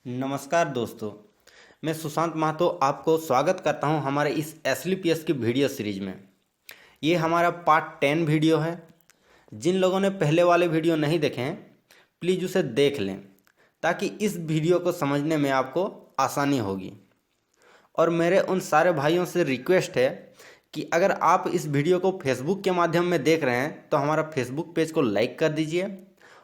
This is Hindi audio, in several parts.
नमस्कार दोस्तों, मैं सुशांत महतो आपको स्वागत करता हूं हमारे इस SLPS की वीडियो सीरीज में। ये हमारा पार्ट 10 वीडियो है। जिन लोगों ने पहले वाले वीडियो नहीं देखे हैं प्लीज़ उसे देख लें ताकि इस वीडियो को समझने में आपको आसानी होगी। और मेरे उन सारे भाइयों से रिक्वेस्ट है कि अगर आप इस वीडियो को फेसबुक के माध्यम में देख रहे हैं तो हमारा फेसबुक पेज को लाइक कर दीजिए,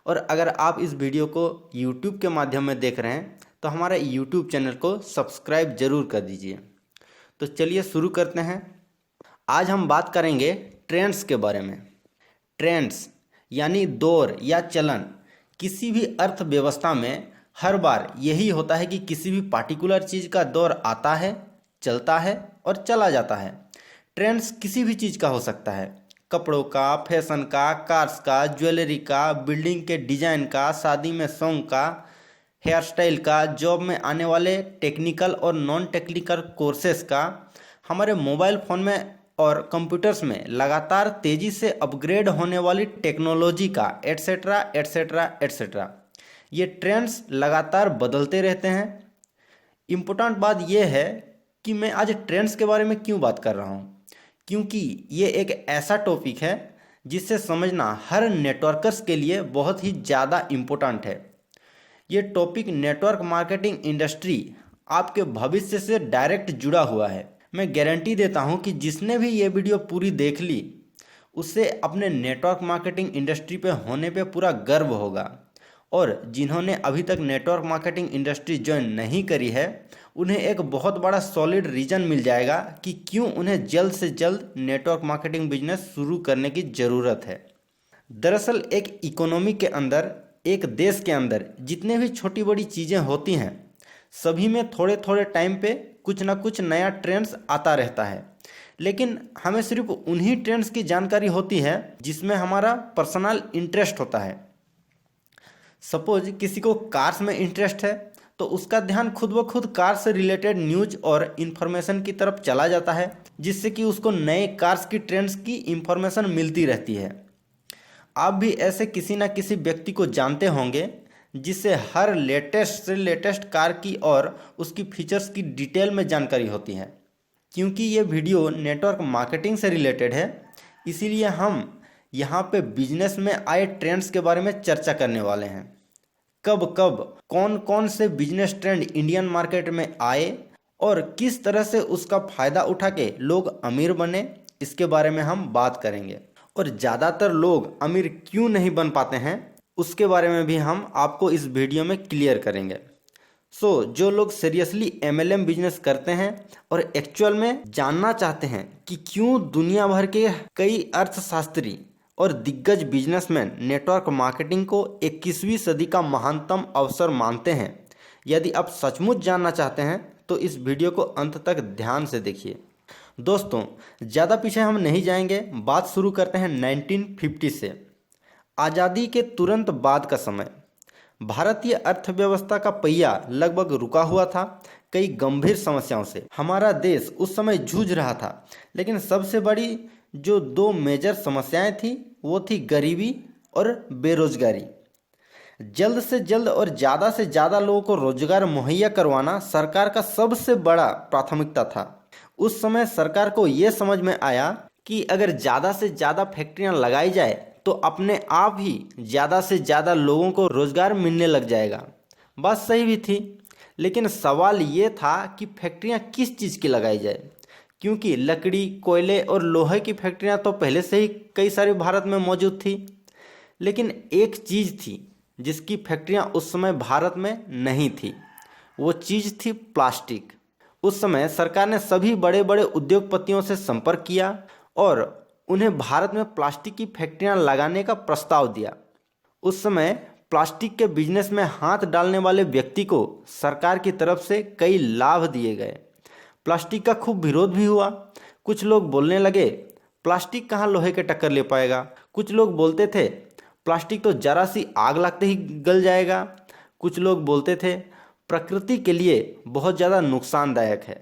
और अगर आप इस वीडियो को यूट्यूब के माध्यम में देख रहे हैं तो हमारे यूट्यूब चैनल को सब्सक्राइब जरूर कर दीजिए। तो चलिए शुरू करते हैं। आज हम बात करेंगे ट्रेंड्स के बारे में। ट्रेंड्स यानी दौर या चलन। किसी भी अर्थव्यवस्था में हर बार यही होता है कि किसी भी पार्टिकुलर चीज़ का दौर आता है, चलता है और चला जाता है। ट्रेंड्स किसी भी चीज़ का हो सकता है, कपड़ों का, फैशन का, कार्स का, ज्वेलरी का, बिल्डिंग के डिजाइन का, शादी में सॉन्ग का, हेयर स्टाइल का, जॉब में आने वाले टेक्निकल और नॉन टेक्निकल कोर्सेस का, हमारे मोबाइल फ़ोन में और कंप्यूटर्स में लगातार तेज़ी से अपग्रेड होने वाली टेक्नोलॉजी का, एट्सेट्रा एट्सेट्रा एट्सेट्रा। ये ट्रेंड्स लगातार बदलते रहते हैं। इम्पोर्टेंट बात यह है कि मैं आज ट्रेंड्स के बारे में क्यों बात कर रहा हूँ, क्योंकि ये एक ऐसा टॉपिक है जिसे समझना हर नेटवर्कर्स के लिए बहुत ही ज़्यादा इम्पोर्टेंट है। ये टॉपिक नेटवर्क मार्केटिंग इंडस्ट्री आपके भविष्य से डायरेक्ट जुड़ा हुआ है। मैं गारंटी देता हूँ कि जिसने भी ये वीडियो पूरी देख ली उससे अपने नेटवर्क मार्केटिंग इंडस्ट्री पे होने पे पूरा गर्व होगा, और जिन्होंने अभी तक नेटवर्क मार्केटिंग इंडस्ट्री ज्वाइन नहीं करी है उन्हें एक बहुत बड़ा सॉलिड रीज़न मिल जाएगा कि क्यों उन्हें जल्द से जल्द नेटवर्क मार्केटिंग बिजनेस शुरू करने की ज़रूरत है। दरअसल एक इकोनॉमी के अंदर, एक देश के अंदर जितने भी छोटी बड़ी चीज़ें होती हैं सभी में थोड़े थोड़े टाइम पे कुछ ना कुछ नया ट्रेंड्स आता रहता है, लेकिन हमें सिर्फ उन्हीं ट्रेंड्स की जानकारी होती है जिसमें हमारा पर्सनल इंटरेस्ट होता है। सपोज किसी को कार्स में इंटरेस्ट है तो उसका ध्यान खुद ब खुद कार से रिलेटेड न्यूज और इन्फॉर्मेशन की तरफ चला जाता है, जिससे कि उसको नए कार्स की ट्रेंड्स की इन्फॉर्मेशन मिलती रहती है। आप भी ऐसे किसी न किसी व्यक्ति को जानते होंगे जिसे हर लेटेस्ट से लेटेस्ट कार की और उसकी फीचर्स की डिटेल में जानकारी होती है। क्योंकि ये वीडियो नेटवर्क मार्केटिंग से रिलेटेड है इसीलिए हम यहाँ पे बिजनेस में आए ट्रेंड्स के बारे में चर्चा करने वाले हैं। कब कब कौन कौन से बिजनेस ट्रेंड इंडियन मार्केट में आए और किस तरह से उसका फ़ायदा उठा के लोग अमीर बने, इसके बारे में हम बात करेंगे। और ज़्यादातर लोग अमीर क्यों नहीं बन पाते हैं उसके बारे में भी हम आपको इस वीडियो में क्लियर करेंगे। जो लोग सीरियसली MLM बिजनेस करते हैं और एक्चुअल में जानना चाहते हैं कि क्यों दुनिया भर के कई अर्थशास्त्री और दिग्गज बिजनेसमैन नेटवर्क मार्केटिंग को 21वीं सदी का महानतम अवसर मानते हैं, यदि आप सचमुच जानना चाहते हैं तो इस वीडियो को अंत तक ध्यान से देखिए। दोस्तों, ज़्यादा पीछे हम नहीं जाएंगे, बात शुरू करते हैं 1950 से। आज़ादी के तुरंत बाद का समय। भारतीय अर्थव्यवस्था का पहिया लगभग रुका हुआ था कई गंभीर समस्याओं से। हमारा देश उस समय जूझ रहा था, लेकिन सबसे बड़ी जो दो मेजर समस्याएं थी वो थी गरीबी और बेरोजगारी। जल्द से जल्द और ज़्यादा से ज़्यादा लोगों को रोजगार मुहैया करवाना सरकार का सबसे बड़ा प्राथमिकता था। उस समय सरकार को ये समझ में आया कि अगर ज़्यादा से ज़्यादा फैक्ट्रियां लगाई जाए तो अपने आप ही ज़्यादा से ज़्यादा लोगों को रोज़गार मिलने लग जाएगा। बात सही भी थी, लेकिन सवाल ये था कि फैक्ट्रियां किस चीज़ की लगाई जाए, क्योंकि लकड़ी, कोयले और लोहे की फैक्ट्रियां तो पहले से ही कई सारी भारत में मौजूद थी। लेकिन एक चीज़ थी जिसकी फैक्ट्रियां उस समय भारत में नहीं थी, वो चीज़ थी प्लास्टिक। उस समय सरकार ने सभी बड़े बड़े उद्योगपतियों से संपर्क किया और उन्हें भारत में प्लास्टिक की फैक्ट्रियां लगाने का प्रस्ताव दिया। उस समय प्लास्टिक के बिजनेस में हाथ डालने वाले व्यक्ति को सरकार की तरफ से कई लाभ दिए गए। प्लास्टिक का खूब विरोध भी हुआ। कुछ लोग बोलने लगे प्लास्टिक कहाँ लोहे के टक्कर ले पाएगा। कुछ लोग बोलते थे प्लास्टिक तो जरा सी आग लगते ही गल जाएगा। कुछ लोग बोलते थे प्रकृति के लिए बहुत ज़्यादा नुकसानदायक है,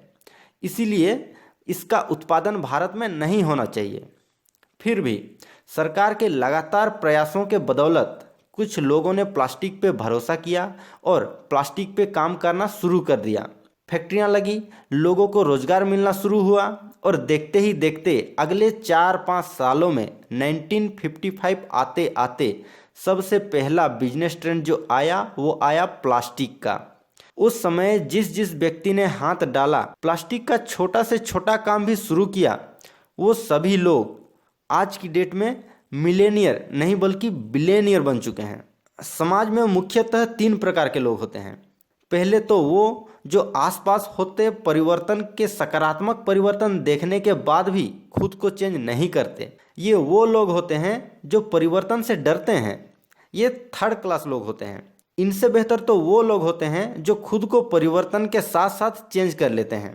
इसीलिए इसका उत्पादन भारत में नहीं होना चाहिए। फिर भी सरकार के लगातार प्रयासों के बदौलत कुछ लोगों ने प्लास्टिक पे भरोसा किया और प्लास्टिक पे काम करना शुरू कर दिया। फैक्ट्रियां लगी, लोगों को रोजगार मिलना शुरू हुआ और देखते ही देखते अगले 4-5 सालों में 1955 आते आते सबसे पहला बिजनेस ट्रेंड जो आया वो आया प्लास्टिक का। उस समय जिस जिस व्यक्ति ने हाथ डाला, प्लास्टिक का छोटा से छोटा काम भी शुरू किया, वो सभी लोग आज की डेट में मिलेनियर नहीं बल्कि बिलियनियर बन चुके हैं। समाज में मुख्यतः 3 प्रकार के लोग होते हैं। पहले तो वो जो आसपास होते परिवर्तन के सकारात्मक परिवर्तन देखने के बाद भी खुद को चेंज नहीं करते। ये वो लोग होते हैं जो परिवर्तन से डरते हैं। ये 3rd क्लास लोग होते हैं। इनसे बेहतर तो वो लोग होते हैं जो खुद को परिवर्तन के साथ साथ चेंज कर लेते हैं।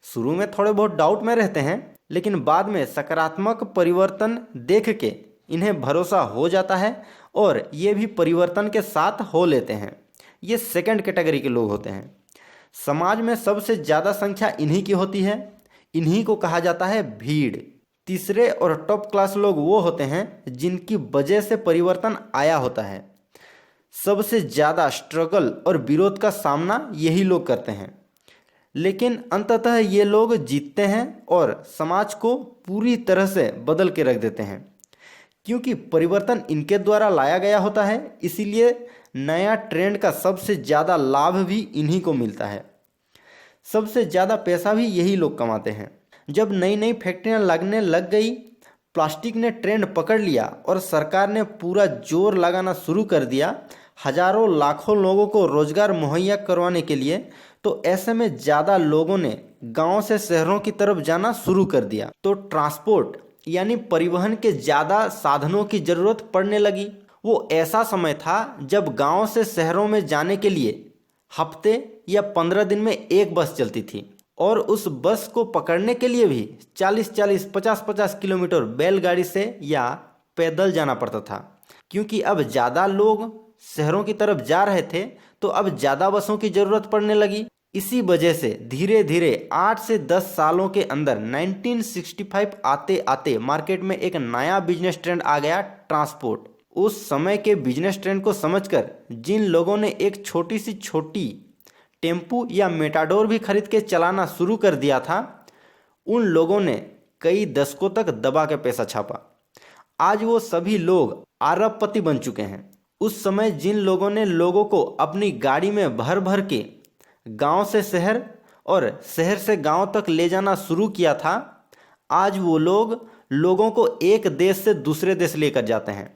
शुरू में थोड़े बहुत डाउट में रहते हैं, लेकिन बाद में सकारात्मक परिवर्तन देख के इन्हें भरोसा हो जाता है और ये भी परिवर्तन के साथ हो लेते हैं। ये 2nd कैटेगरी के लोग होते हैं। समाज में सबसे ज़्यादा संख्या इन्हीं की होती है, इन्हीं को कहा जाता है भीड़। तीसरे और टॉप क्लास लोग वो होते हैं जिनकी वजह से परिवर्तन आया होता है। सबसे ज़्यादा स्ट्रगल और विरोध का सामना यही लोग करते हैं, लेकिन अंततः ये लोग जीतते हैं और समाज को पूरी तरह से बदल के रख देते हैं। क्योंकि परिवर्तन इनके द्वारा लाया गया होता है, इसीलिए नया ट्रेंड का सबसे ज़्यादा लाभ भी इन्हीं को मिलता है। सबसे ज़्यादा पैसा भी यही लोग कमाते हैं। जब नई नई फैक्ट्रियां लगने लग गई, प्लास्टिक ने ट्रेंड पकड़ लिया और सरकार ने पूरा जोर लगाना शुरू कर दिया हजारों लाखों लोगों को रोजगार मुहैया करवाने के लिए, तो ऐसे में ज़्यादा लोगों ने गांव से शहरों की तरफ जाना शुरू कर दिया। तो ट्रांसपोर्ट यानी परिवहन के ज़्यादा साधनों की ज़रूरत पड़ने लगी। वो ऐसा समय था जब गांव से शहरों में जाने के लिए हफ्ते या 15 दिन में एक बस चलती थी और उस बस को पकड़ने के लिए भी 40-40, 50-50 किलोमीटर बैलगाड़ी से या पैदल जाना पड़ता था। क्योंकि अब ज़्यादा लोग शहरों की तरफ जा रहे थे, तो अब ज़्यादा बसों की ज़रूरत पड़ने लगी। इसी वजह से धीरे धीरे 8 से 10 सालों के अंदर 1965 आते आते मार्केट में एक नया बिजनेस ट्रेंड आ गया, ट्रांसपोर्ट। उस समय के बिजनेस ट्रेंड को समझकर जिन लोगों ने एक छोटी सी छोटी टेम्पू या मेटाडोर भी खरीद के चलाना शुरू कर दिया था, उन लोगों ने कई दशकों तक दबा के पैसा छापा। आज वो सभी लोग अरबपति बन चुके हैं। उस समय जिन लोगों ने लोगों को अपनी गाड़ी में भर भर के गांव से शहर और शहर से गांव तक ले जाना शुरू किया था, आज वो लोग लोगों को एक देश से दूसरे देश लेकर जाते हैं।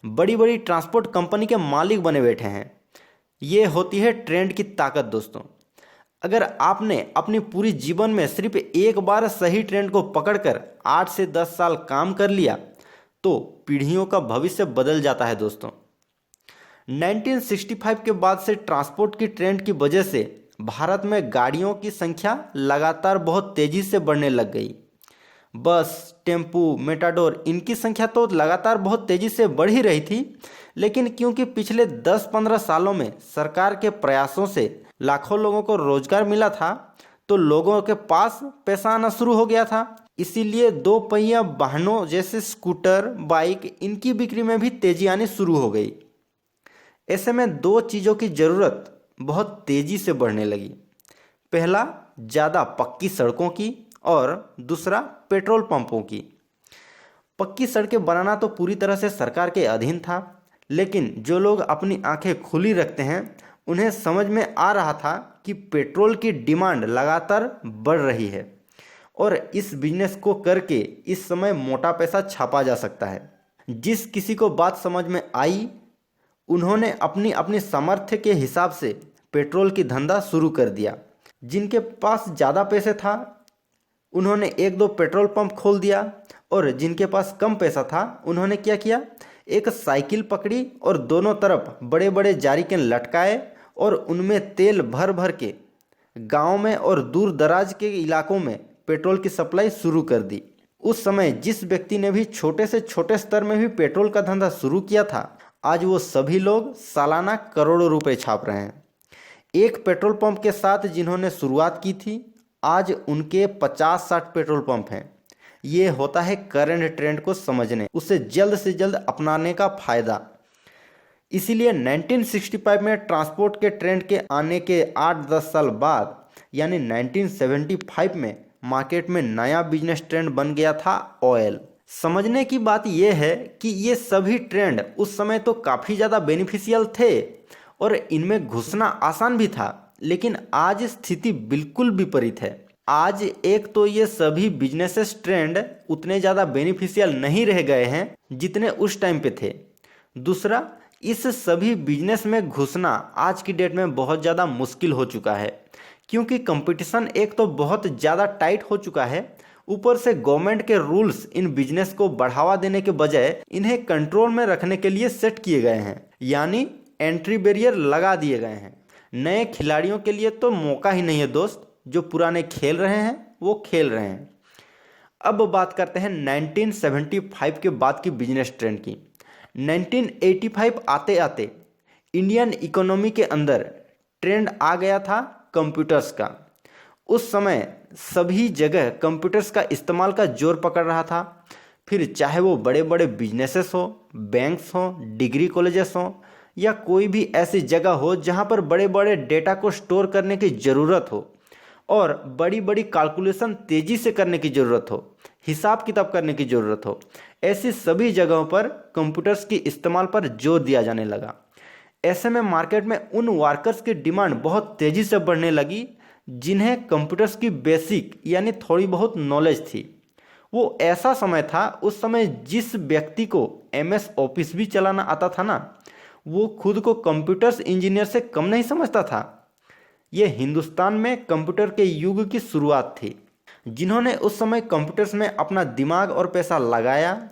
बड़ी बड़ी ट्रांसपोर्ट कंपनी के मालिक बने बैठे हैं। ये होती है ट्रेंड की ताकत दोस्तों। अगर आपने अपनी पूरी जीवन में सिर्फ एक बार सही ट्रेंड को पकड़कर 8 से 10 साल काम कर लिया, तो पीढ़ियों का भविष्य बदल जाता है दोस्तों। 1965 के बाद से ट्रांसपोर्ट की ट्रेंड की वजह से भारत में गाड़ियों की संख्या लगातार बहुत तेजी से बढ़ने लग गई। बस, टेम्पू, मेटाडोर, इनकी संख्या तो लगातार बहुत तेजी से बढ़ ही रही थी, लेकिन क्योंकि पिछले 10-15 सालों में सरकार के प्रयासों से लाखों लोगों को रोजगार मिला था, तो लोगों के पास पैसा आना शुरू हो गया था। इसीलिए 2 पहिया वाहनों जैसे स्कूटर, बाइक, इनकी बिक्री में भी तेजी आनी शुरू हो गई। ऐसे में 2 चीज़ों की ज़रूरत बहुत तेजी से बढ़ने लगी। पहला, ज़्यादा पक्की सड़कों की और दूसरा पेट्रोल पंपों की। पक्की सड़कें बनाना तो पूरी तरह से सरकार के अधीन था, लेकिन जो लोग अपनी आंखें खुली रखते हैं उन्हें समझ में आ रहा था कि पेट्रोल की डिमांड लगातार बढ़ रही है और इस बिजनेस को करके इस समय मोटा पैसा छापा जा सकता है। जिस किसी को बात समझ में आई, उन्होंने अपनी अपनी सामर्थ्य के हिसाब से पेट्रोल की धंधा शुरू कर दिया। जिनके पास ज़्यादा पैसे था उन्होंने 1-2 पेट्रोल पंप खोल दिया और जिनके पास कम पैसा था उन्होंने क्या किया, एक साइकिल पकड़ी और दोनों तरफ बड़े बड़े जारीकेन लटकाए और उनमें तेल भर भर के गांव में और दूर दराज के इलाकों में पेट्रोल की सप्लाई शुरू कर दी। उस समय जिस व्यक्ति ने भी छोटे से छोटे स्तर में भी पेट्रोल का धंधा शुरू किया था, आज वो सभी लोग सालाना करोड़ों रुपए छाप रहे हैं। एक पेट्रोल पंप के साथ जिन्होंने शुरुआत की थी, आज उनके 50-60 पेट्रोल पंप हैं। ये होता है करंट ट्रेंड को समझने, उसे जल्द से जल्द अपनाने का फायदा। इसीलिए 1965 में ट्रांसपोर्ट के ट्रेंड के आने के 8-10 साल बाद यानी 1975 में मार्केट में नया बिजनेस ट्रेंड बन गया था ऑयल। समझने की बात यह है कि ये सभी ट्रेंड उस समय तो काफ़ी ज़्यादा बेनिफिशियल थे और इनमें घुसना आसान भी था, लेकिन आज स्थिति बिल्कुल विपरीत है। आज एक तो ये सभी बिजनेसेस ट्रेंड उतने ज़्यादा बेनिफिशियल नहीं रह गए हैं जितने उस टाइम पे थे। दूसरा, इस सभी बिजनेस में घुसना आज की डेट में बहुत ज़्यादा मुश्किल हो चुका है, क्योंकि कंपटीशन एक तो बहुत ज़्यादा टाइट हो चुका है, ऊपर से गवर्नमेंट के रूल्स इन बिजनेस को बढ़ावा देने के बजाय इन्हें कंट्रोल में रखने के लिए सेट किए गए हैं, यानी एंट्री बैरियर लगा दिए गए हैं। नए खिलाड़ियों के लिए तो मौका ही नहीं है दोस्त, जो पुराने खेल रहे हैं वो खेल रहे हैं। अब बात करते हैं 1975 के बाद की बिजनेस ट्रेंड की। 1985 आते आते इंडियन इकोनॉमी के अंदर ट्रेंड आ गया था कंप्यूटर्स का। उस समय सभी जगह कंप्यूटर्स का इस्तेमाल का जोर पकड़ रहा था, फिर चाहे वो बड़े बड़े बिजनेसेस हो, बैंक्स हो, डिग्री कॉलेजेस हो, या कोई भी ऐसी जगह हो जहाँ पर बड़े बड़े डेटा को स्टोर करने की ज़रूरत हो और बड़ी बड़ी कैलकुलेशन तेज़ी से करने की ज़रूरत हो, हिसाब किताब करने की ज़रूरत हो, ऐसी सभी जगहों पर कंप्यूटर्स की इस्तेमाल पर जोर दिया जाने लगा। ऐसे में मार्केट में उन वर्कर्स की डिमांड बहुत तेज़ी से बढ़ने लगी जिन्हें कंप्यूटर्स की बेसिक यानी थोड़ी बहुत नॉलेज थी। वो ऐसा समय था, उस समय जिस व्यक्ति को MS ऑफिस भी चलाना आता था ना, वो खुद को कंप्यूटर्स इंजीनियर से कम नहीं समझता था। ये हिंदुस्तान में कंप्यूटर के युग की शुरुआत थी। जिन्होंने उस समय कंप्यूटर्स में अपना दिमाग और पैसा लगाया,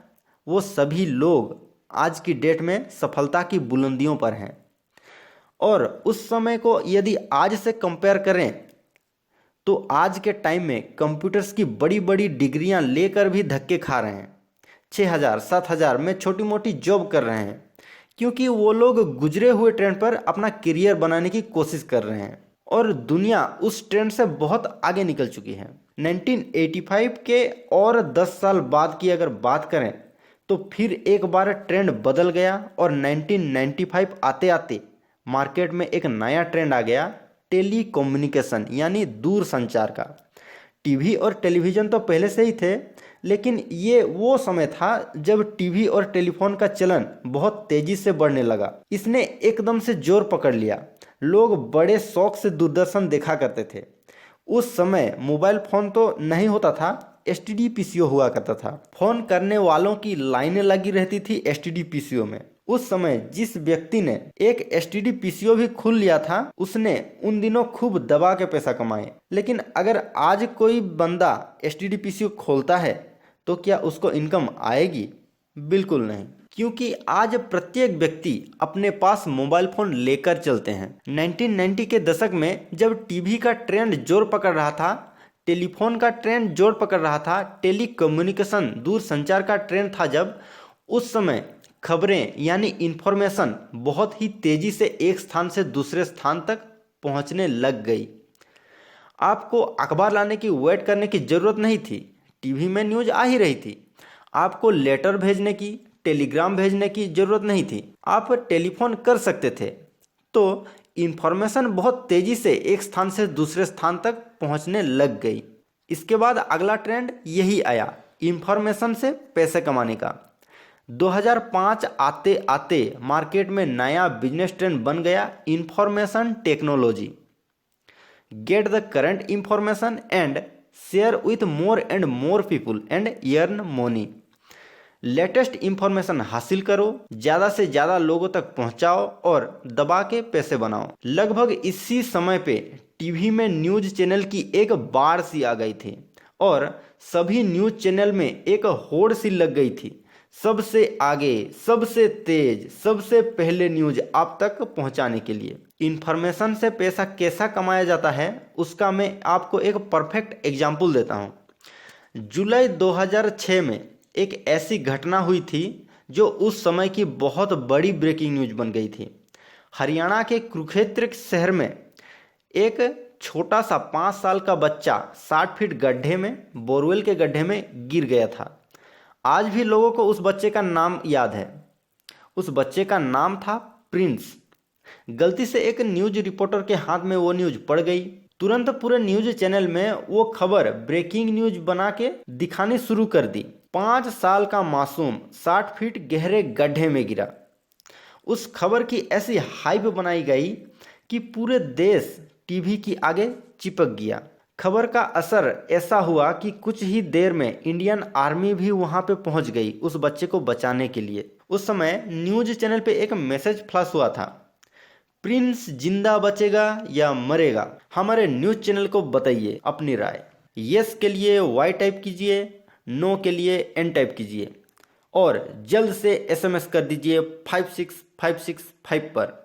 वो सभी लोग आज की डेट में सफलता की बुलंदियों पर हैं। और उस समय को यदि आज से कंपेयर करें तो आज के टाइम में कंप्यूटर्स की बड़ी बड़ी डिग्रियां लेकर भी धक्के खा रहे हैं। 6,000-7,000 में छोटी मोटी जॉब कर रहे हैं, क्योंकि वो लोग गुजरे हुए ट्रेंड पर अपना करियर बनाने की कोशिश कर रहे हैं और दुनिया उस ट्रेंड से बहुत आगे निकल चुकी है। 1985 के और 10 साल बाद की अगर बात करें तो फिर एक बार ट्रेंड बदल गया और 1995 आते आते मार्केट में एक नया ट्रेंड आ गया, टेली कम्युनिकेशन यानी दूर संचार का। टीवी और टेलीविज़न तो पहले से ही थे, लेकिन ये वो समय था जब टीवी और टेलीफोन का चलन बहुत तेज़ी से बढ़ने लगा। इसने एकदम से जोर पकड़ लिया। लोग बड़े शौक से दूरदर्शन देखा करते थे। उस समय मोबाइल फ़ोन तो नहीं होता था, STD PCO हुआ करता था। फ़ोन करने वालों की लाइनें लगी रहती थी STD PCO में। उस समय जिस व्यक्ति ने एक STD PCO भी खोल लिया था, उसने उन दिनों खूब दबा के पैसा कमाए। लेकिन अगर आज कोई बंदा STD PCO खोलता है तो क्या उसको इनकम आएगी? बिल्कुल नहीं, क्योंकि आज प्रत्येक व्यक्ति अपने पास मोबाइल फ़ोन लेकर चलते हैं। 1990 के दशक में जब टीवी का ट्रेंड जोर पकड़ रहा था, टेलीफोन का ट्रेंड जोर पकड़ रहा था, टेली कम्युनिकेशन दूर संचार का ट्रेंड था, जब उस समय खबरें यानी इन्फॉर्मेशन बहुत ही तेज़ी से एक स्थान से दूसरे स्थान तक पहुंचने लग गई। आपको अखबार लाने की वेट करने की ज़रूरत नहीं थी, टीवी में न्यूज़ आ ही रही थी। आपको लेटर भेजने की, टेलीग्राम भेजने की ज़रूरत नहीं थी, आप टेलीफोन कर सकते थे। तो इन्फॉर्मेशन बहुत तेज़ी से एक स्थान से दूसरे स्थान तक पहुंचने लग गई। इसके बाद अगला ट्रेंड यही आया, इन्फॉर्मेशन से पैसे कमाने का। 2005 आते आते मार्केट में नया बिजनेस ट्रेंड बन गया, information technology. Get the current information and share with more and more people and earn money. Latest information हासिल करो, ज़्यादा से ज़्यादा लोगों तक पहुंचाओ और दबा के पैसे बनाओ। लगभग इसी समय पे टीवी में न्यूज़ चैनल की एक बाढ़ सी आ गई थी और सभी न्यूज़ चैनल में एक होड़ सी लग गई थी। सबसे आगे, सबसे तेज, सबसे पहले न्यूज़ आप तक पहुंचाने के लिए। इन्फॉर्मेशन से पैसा कैसा कमाया जाता है उसका मैं आपको एक परफेक्ट एग्जाम्पल देता हूं। जुलाई 2006 में एक ऐसी घटना हुई थी जो उस समय की बहुत बड़ी ब्रेकिंग न्यूज़ बन गई थी। हरियाणा के कुरुक्षेत्र शहर में एक छोटा सा 5 साल का बच्चा 60 फीट गड्ढे में, बोरवेल के गड्ढे में गिर गया था। आज भी लोगों को उस बच्चे का नाम याद है। उस बच्चे का नाम था प्रिंस। गलती से एक न्यूज रिपोर्टर के हाथ में वो न्यूज पड़ गई। तुरंत पूरे न्यूज चैनल में वो खबर ब्रेकिंग न्यूज बना के दिखानी शुरू कर दी। 5 साल का मासूम 60 फीट गहरे गड्ढे में गिरा। उस खबर की ऐसी हाइप बनाई गई कि पूरे देश टीवी की आगे चिपक गया। खबर का असर ऐसा हुआ कि कुछ ही देर में इंडियन आर्मी भी वहां पे पहुंच गई उस बच्चे को बचाने के लिए। उस समय न्यूज चैनल पे एक मैसेज फ्लैश हुआ था, प्रिंस जिंदा बचेगा या मरेगा, हमारे न्यूज चैनल को बताइए अपनी राय। यस के लिए वाई टाइप कीजिए, नो के लिए एन टाइप कीजिए और जल्द से एसएमएस कर दीजिए 56565 पर।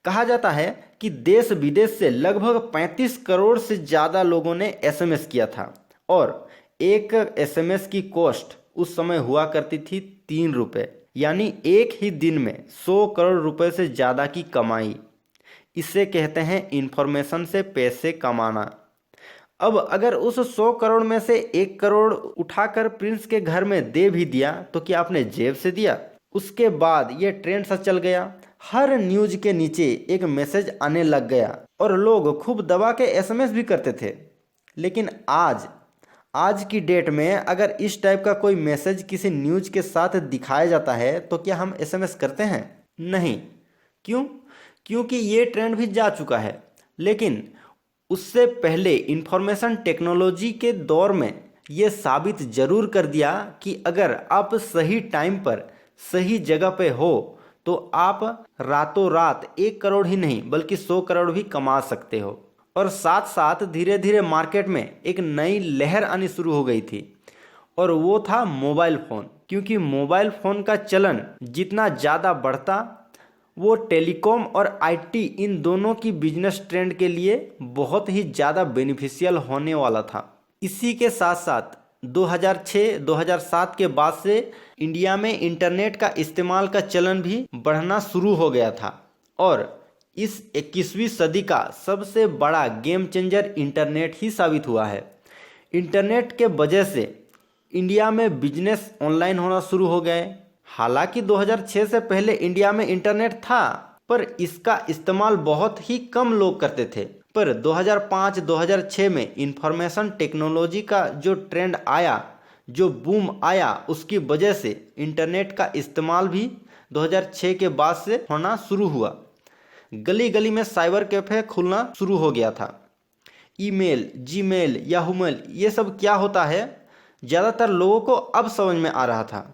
कहा जाता है कि देश विदेश से लगभग 35 करोड़ से ज़्यादा लोगों ने एसएमएस किया था और एक एसएमएस की कॉस्ट उस समय हुआ करती थी 3 रुपये, यानी एक ही दिन में 100 करोड़ रुपए से ज़्यादा की कमाई। इसे कहते हैं इन्फॉर्मेशन से पैसे कमाना। अब अगर उस 100 करोड़ में से 1 करोड़ उठाकर प्रिंस के घर में दे भी दिया तो क्या आपने जेब से दिया? उसके बाद ये ट्रेंड सा चल गया। हर न्यूज के नीचे एक मैसेज आने लग गया और लोग खूब दबा के एसएमएस भी करते थे। लेकिन आज की डेट में अगर इस टाइप का कोई मैसेज किसी न्यूज के साथ दिखाया जाता है तो क्या हम एसएमएस करते हैं? नहीं। क्यों? क्योंकि ये ट्रेंड भी जा चुका है। लेकिन उससे पहले इंफॉर्मेशन टेक्नोलॉजी के दौर में ये साबित जरूर कर दिया कि अगर आप सही टाइम पर सही जगह पे हो तो आप रातों रात 1 करोड़ ही नहीं बल्कि 100 करोड़ भी कमा सकते हो। और साथ साथ धीरे धीरे मार्केट में एक नई लहर आनी शुरू हो गई थी और वो था मोबाइल फ़ोन। क्योंकि मोबाइल फ़ोन का चलन जितना ज़्यादा बढ़ता वो टेलीकॉम और आईटी इन दोनों की बिजनेस ट्रेंड के लिए बहुत ही ज़्यादा बेनिफिशियल होने वाला था। इसी के साथ साथ 2006-2007 के बाद से इंडिया में इंटरनेट का इस्तेमाल का चलन भी बढ़ना शुरू हो गया था और इस 21वीं सदी का सबसे बड़ा गेम चेंजर इंटरनेट ही साबित हुआ है। इंटरनेट के वजह से इंडिया में बिजनेस ऑनलाइन होना शुरू हो गए। हालांकि 2006 से पहले इंडिया में इंटरनेट था पर इसका इस्तेमाल बहुत ही कम लोग करते थे। पर 2005-2006 में इंफॉर्मेशन टेक्नोलॉजी का जो ट्रेंड आया, जो बूम आया, उसकी वजह से इंटरनेट का इस्तेमाल भी 2006 के बाद से होना शुरू हुआ। गली गली में साइबर कैफ़े खुलना शुरू हो गया था। ईमेल, जीमेल, याहू मेल, ये सब क्या होता है ज़्यादातर लोगों को अब समझ में आ रहा था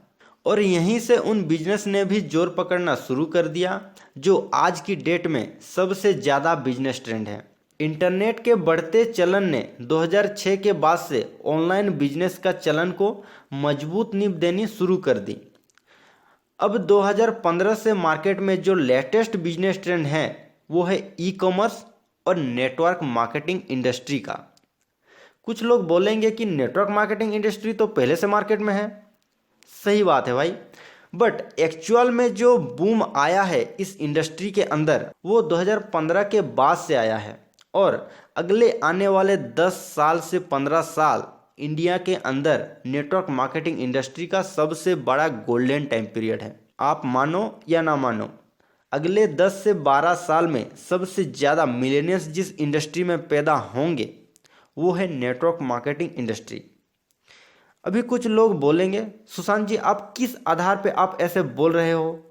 और यहीं से उन बिजनेस ने भी जोर पकड़ना शुरू कर दिया जो आज की डेट में सबसे ज़्यादा बिजनेस ट्रेंड है। इंटरनेट के बढ़ते चलन ने 2006 के बाद से ऑनलाइन बिजनेस का चलन को मजबूत नींव देनी शुरू कर दी। अब 2015 से मार्केट में जो लेटेस्ट बिजनेस ट्रेंड है वो है ई कॉमर्स और नेटवर्क मार्केटिंग इंडस्ट्री का। कुछ लोग बोलेंगे कि नेटवर्क मार्केटिंग इंडस्ट्री तो पहले से मार्केट में है। सही बात है भाई, बट एक्चुअल में जो बूम आया है इस इंडस्ट्री के अंदर वो 2015 के बाद से आया है और अगले आने वाले 10 साल से 15 साल इंडिया के अंदर नेटवर्क मार्केटिंग इंडस्ट्री का सबसे बड़ा गोल्डन टाइम पीरियड है। आप मानो या ना मानो, अगले 10 से 12 साल में सबसे ज़्यादा मिलेनियल्स जिस इंडस्ट्री में पैदा होंगे वो है नेटवर्क मार्केटिंग इंडस्ट्री। अभी कुछ लोग बोलेंगे, सुशांत जी आप किस आधार पे आप ऐसे बोल रहे हो?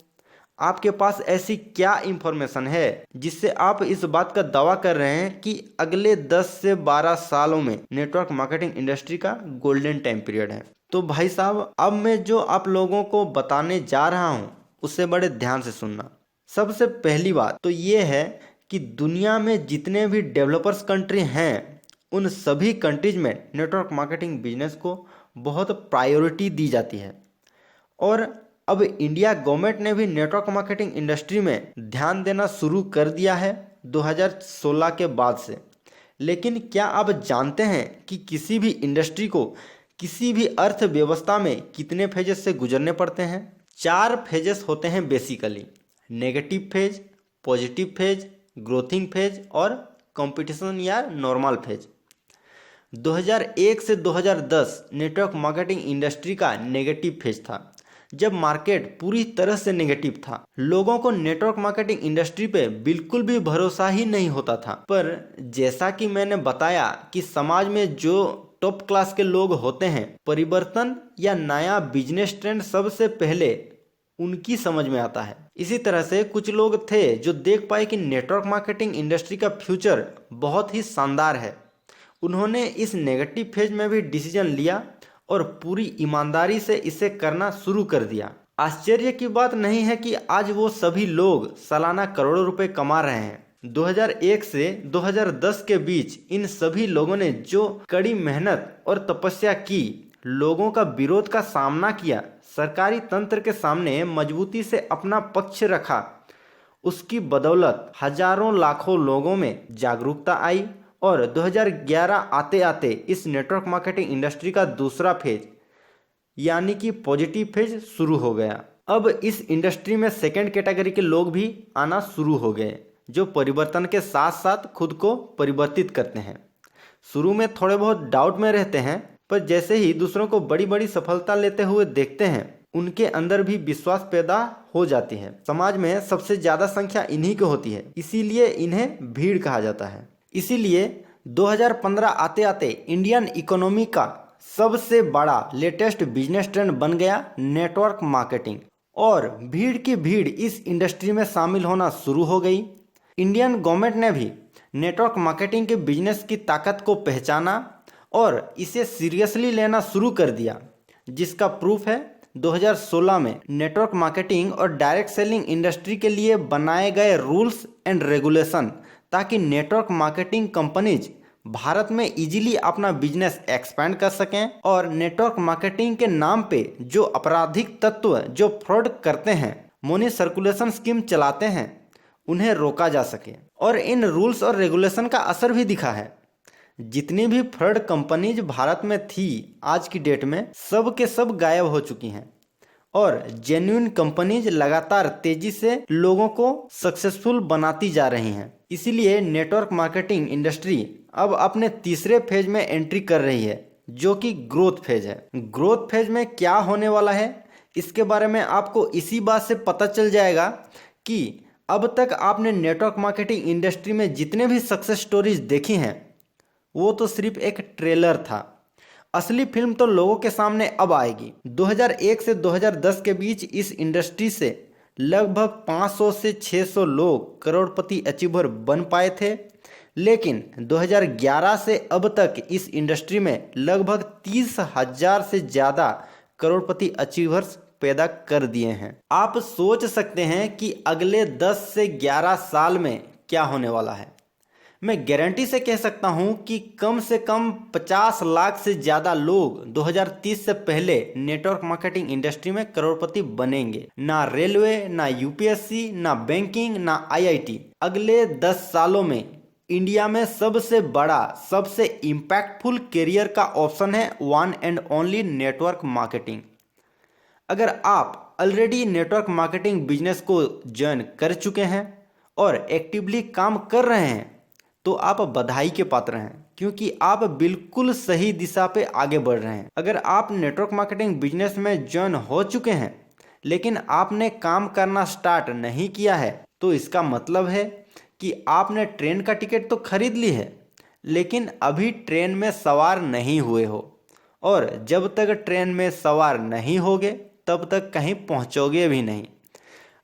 आपके पास ऐसी क्या इंफॉर्मेशन है जिससे आप इस बात का दावा कर रहे हैं कि अगले 10 से 12 सालों में नेटवर्क मार्केटिंग इंडस्ट्री का गोल्डन टाइम पीरियड है? तो भाई साहब, अब मैं जो आप लोगों को बताने जा रहा हूं उससे बड़े ध्यान से सुनना। सबसे पहली बात तो ये है कि दुनिया में जितने भी डेवलपर्स कंट्री हैं उन सभी कंट्रीज में नेटवर्क मार्केटिंग बिजनेस को बहुत प्रायोरिटी दी जाती है और अब इंडिया गवर्नमेंट ने भी नेटवर्क मार्केटिंग इंडस्ट्री में ध्यान देना शुरू कर दिया है 2016 के बाद से। लेकिन क्या आप जानते हैं कि किसी भी इंडस्ट्री को किसी भी अर्थव्यवस्था में कितने फेजेस से गुजरने पड़ते हैं? 4 फेजेस होते हैं basically, negative phase, positive phase, growing phase और कंपटीशन या नॉर्मल फेज। 2001 से 2010 नेटवर्क मार्केटिंग इंडस्ट्री का नेगेटिव फेज था जब मार्केट पूरी तरह से नेगेटिव था। लोगों को नेटवर्क मार्केटिंग इंडस्ट्री पे बिल्कुल भी भरोसा ही नहीं होता था। पर जैसा कि मैंने बताया कि समाज में जो टॉप क्लास के लोग होते हैं, परिवर्तन या नया बिजनेस ट्रेंड सबसे पहले उनकी समझ में आता है। इसी तरह से कुछ लोग थे जो देख पाए कि नेटवर्क मार्केटिंग इंडस्ट्री का फ्यूचर बहुत ही शानदार है। उन्होंने इस नेगेटिव फेज में भी डिसीजन लिया और पूरी ईमानदारी से इसे करना शुरू कर दिया। आश्चर्य की बात नहीं है कि आज वो सभी लोग सालाना करोड़ों रुपए कमा रहे हैं। 2001 से 2010 के बीच इन सभी लोगों ने जो कड़ी मेहनत और तपस्या की, लोगों का विरोध का सामना किया, सरकारी तंत्र के सामने मजबूती से अपना पक्ष रखा, उसकी बदौलत हजारों लाखों लोगों में जागरूकता आई और 2011 आते आते इस नेटवर्क मार्केटिंग इंडस्ट्री का दूसरा फेज यानी कि पॉजिटिव फेज शुरू हो गया। अब इस इंडस्ट्री में सेकंड कैटेगरी के लोग भी आना शुरू हो गए जो परिवर्तन के साथ साथ खुद को परिवर्तित करते हैं। शुरू में थोड़े बहुत डाउट में रहते हैं, पर जैसे ही दूसरों को बड़ी बड़ी सफलता लेते हुए देखते हैं, उनके अंदर भी विश्वास पैदा हो जाती है। समाज में सबसे ज्यादा संख्या इन्हीं की होती है, इसीलिए इन्हें भीड़ कहा जाता है। इसीलिए 2015 आते आते इंडियन इकोनॉमी का सबसे बड़ा लेटेस्ट बिजनेस ट्रेंड बन गया नेटवर्क मार्केटिंग, और भीड़ की भीड़ इस इंडस्ट्री में शामिल होना शुरू हो गई। इंडियन गवर्नमेंट ने भी नेटवर्क मार्केटिंग के बिजनेस की ताकत को पहचाना और इसे सीरियसली लेना शुरू कर दिया, जिसका प्रूफ है 2016 में नेटवर्क मार्केटिंग और डायरेक्ट सेलिंग इंडस्ट्री के लिए बनाए गए रूल्स एंड रेगुलेशन, ताकि नेटवर्क मार्केटिंग कंपनीज भारत में इजीली अपना बिजनेस एक्सपेंड कर सकें और नेटवर्क मार्केटिंग के नाम पे जो आपराधिक तत्व जो फ्रॉड करते हैं, मनी सर्कुलेशन स्कीम चलाते हैं, उन्हें रोका जा सके। और इन रूल्स और रेगुलेशन का असर भी दिखा है। जितनी भी फ्रॉड कंपनीज भारत में थी आज की डेट में सब के सब गायब हो चुकी हैं और जेन्युइन कंपनीज लगातार तेजी से लोगों को सक्सेसफुल बनाती जा रही हैं। इसीलिए नेटवर्क मार्केटिंग इंडस्ट्री अब अपने तीसरे फेज में एंट्री कर रही है, जो कि ग्रोथ फेज है। ग्रोथ फेज में क्या होने वाला है, इसके बारे में आपको इसी बात से पता चल जाएगा कि अब तक आपने नेटवर्क मार्केटिंग इंडस्ट्री में जितने भी सक्सेस स्टोरीज देखी हैं, वो तो सिर्फ एक ट्रेलर था। असली फिल्म तो लोगों के सामने अब आएगी। 2001 से 2010 के बीच इस इंडस्ट्री से लगभग 500 से 600 लोग करोड़पति अचीवर बन पाए थे, लेकिन 2011 से अब तक इस इंडस्ट्री में लगभग 30,000 से ज़्यादा करोड़पति अचीवर्स पैदा कर दिए हैं। आप सोच सकते हैं कि अगले 10 से 11 साल में क्या होने वाला है। मैं गारंटी से कह सकता हूं कि कम से कम 50 लाख से ज़्यादा लोग 2030 से पहले नेटवर्क मार्केटिंग इंडस्ट्री में करोड़पति बनेंगे। ना रेलवे, ना यूपीएससी, ना बैंकिंग, ना आईआईटी। अगले 10 सालों में इंडिया में सबसे बड़ा, सबसे इम्पैक्टफुल करियर का ऑप्शन है one and only network marketing. अगर आप ऑलरेडी नेटवर्क मार्केटिंग बिजनेस को ज्वाइन कर चुके हैं और एक्टिवली काम कर रहे हैं, तो आप बधाई के पात्र हैं, क्योंकि आप बिल्कुल सही दिशा पे आगे बढ़ रहे हैं। अगर आप नेटवर्क मार्केटिंग बिजनेस में ज्वाइन हो चुके हैं लेकिन आपने काम करना स्टार्ट नहीं किया है, तो इसका मतलब है कि आपने ट्रेन का टिकट तो खरीद ली है, लेकिन अभी ट्रेन में सवार नहीं हुए हो, और जब तक ट्रेन में सवार नहीं होगे तब तक कहीं पहुंचोगे भी नहीं।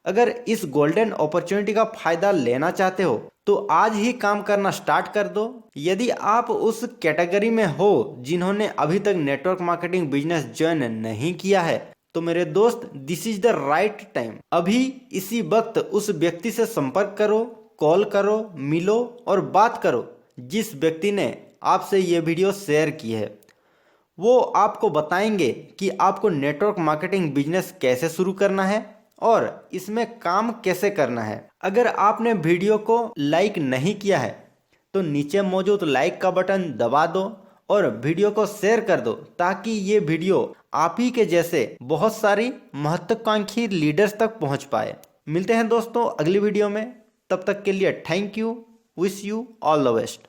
अगर इस गोल्डन अपॉर्चुनिटी का फायदा लेना चाहते हो तो आज ही काम करना स्टार्ट कर दो। यदि आप उस कैटेगरी में हो जिन्होंने अभी तक नेटवर्क मार्केटिंग बिजनेस ज्वाइन नहीं किया है, तो मेरे दोस्त, this is the right time. अभी इसी वक्त उस व्यक्ति से संपर्क करो, कॉल करो, मिलो और बात करो जिस व्यक्ति ने आपसे ये वीडियो शेयर की है। वो आपको बताएंगे कि आपको नेटवर्क मार्केटिंग बिजनेस कैसे शुरू करना है और इसमें काम कैसे करना है। अगर आपने वीडियो को लाइक नहीं किया है तो नीचे मौजूद लाइक का बटन दबा दो और वीडियो को शेयर कर दो, ताकि ये वीडियो आप ही के जैसे बहुत सारी महत्वाकांक्षी लीडर्स तक पहुंच पाए। मिलते हैं दोस्तों अगली वीडियो में, तब तक के लिए thank you, wish you all the best.